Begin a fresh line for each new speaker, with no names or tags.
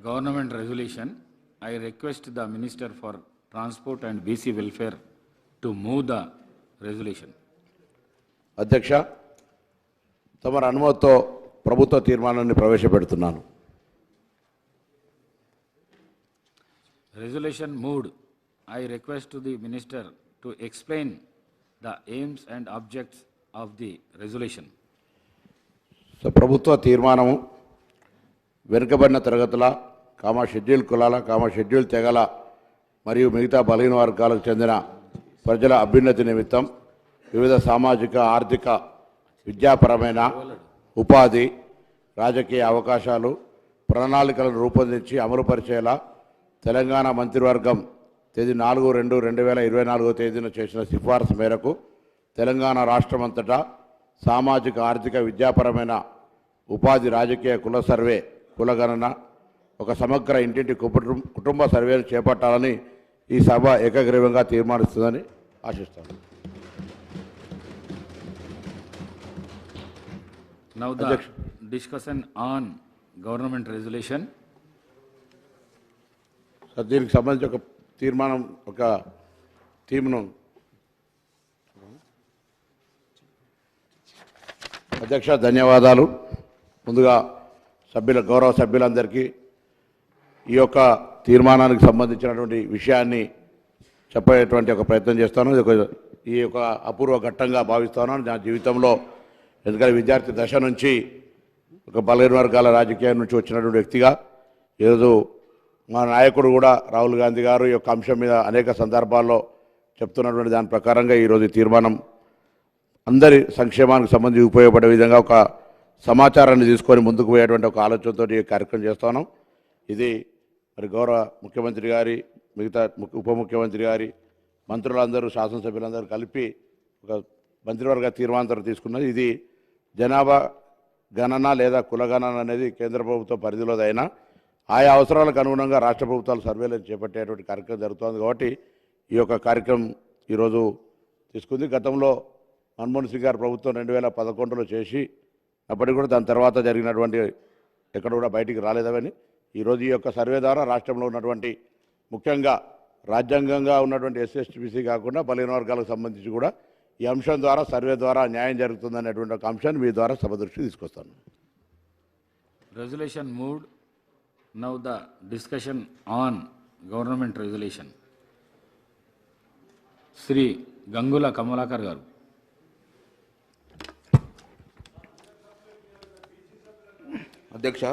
government resolution, I request the Minister for Transport and BC Welfare to move the resolution.
అధ్యక్ష, తమరి అనుమతితో ప్రభుత్వ తీర్మానాన్ని ప్రవేశపెడుతున్నాను.
Resolution moved. I request to the Minister to explain the aims and objects of the resolution.
So ప్రభుత్వ తీర్మానము వెనుకబడిన తరగతుల schedule కులాల schedule తెగల మరియు మిగతా బలహీన వర్గాలకు చెందిన ప్రజల అభ్యున్నతి నిమిత్తం వివిధ సామాజిక ఆర్థిక విద్యాపరమైన ఉపాధి రాజకీయ అవకాశాలు ప్రణాళికలను రూపొందించి అమలుపరిచేలా తెలంగాణ మంత్రివర్గం తేదీ 4/2/2024 తేదీన చేసిన సిఫార్సు మేరకు తెలంగాణ రాష్ట్రమంతటా సామాజిక ఆర్థిక విద్యాపరమైన ఉపాధి రాజకీయ కుల సర్వే కులగణన ఒక సమగ్ర ఇంటింటి కుటుంబ సర్వేను చేపట్టాలని ఈ సభ ఏకగ్రీవంగా తీర్మానిస్తుందని ఆశిస్తాను.
Now the discussion on government resolution.
దీనికి సంబంధించి ఒక తీర్మానం ఒక టీమును అధ్యక్ష ధన్యవాదాలు. ముందుగా గౌరవ సభ్యులందరికీ ఈ యొక్క తీర్మానానికి సంబంధించినటువంటి విషయాన్ని చెప్పేటువంటి ఒక ప్రయత్నం చేస్తాను. ఈ యొక్క అపూర్వ ఘట్టంగా భావిస్తాను నా జీవితంలో. ఎందుకంటే విద్యార్థి దశ నుంచి ఒక బలహీన వర్గాల రాజకీయం నుంచి వచ్చినటువంటి వ్యక్తిగా ఈరోజు మా నాయకుడు కూడా రాహుల్ గాంధీ గారు ఈ యొక్క అంశం మీద అనేక సందర్భాల్లో చెప్తున్నటువంటి దాని ప్రకారంగా ఈరోజు తీర్మానం అందరి సంక్షేమానికి సంబంధించి ఉపయోగపడే విధంగా ఒక సమాచారాన్ని తీసుకొని ముందుకు పోయేటువంటి ఒక ఆలోచనతో ఈ కార్యక్రమం చేస్తున్నాం. ఇది మరి గౌరవ ముఖ్యమంత్రి గారి మిగతా ఉప ముఖ్యమంత్రి గారి మంత్రులందరూ శాసనసభ్యులందరూ కలిపి ఒక మంత్రివర్గ తీర్మానం తీసుకున్నది. ఇది జనాభా గణన లేదా కులగణన అనేది కేంద్ర ప్రభుత్వ పరిధిలోదైనా ఆయా అవసరాలకు అనుగుణంగా రాష్ట్ర ప్రభుత్వాలు సర్వేలను చేపట్టేటువంటి కార్యక్రమం జరుగుతుంది. కాబట్టి ఈ యొక్క కార్యక్రమం ఈరోజు తీసుకుంది. గతంలో మన్మోహన్ సింగ్ గారి ప్రభుత్వం 2011లో చేసి అప్పటికి కూడా దాని తర్వాత జరిగినటువంటి ఎక్కడ కూడా బయటికి రాలేదని ఈరోజు ఈ యొక్క సర్వే ద్వారా రాష్ట్రంలో ఉన్నటువంటి ముఖ్యంగా రాజ్యాంగంగా ఉన్నటువంటి ఎస్సీ కాకుండా బలహీన వర్గాలకు సంబంధించి కూడా ఈ అంశం ద్వారా సర్వే ద్వారా న్యాయం జరుగుతుందనేటువంటి ఒక అంశాన్ని మీ ద్వారా సభ దృష్టికి తీసుకొస్తాను.
Resolution moved. Now the discussion on government resolution. Sri Gangula Kamalakar garu.
అధ్యక్ష,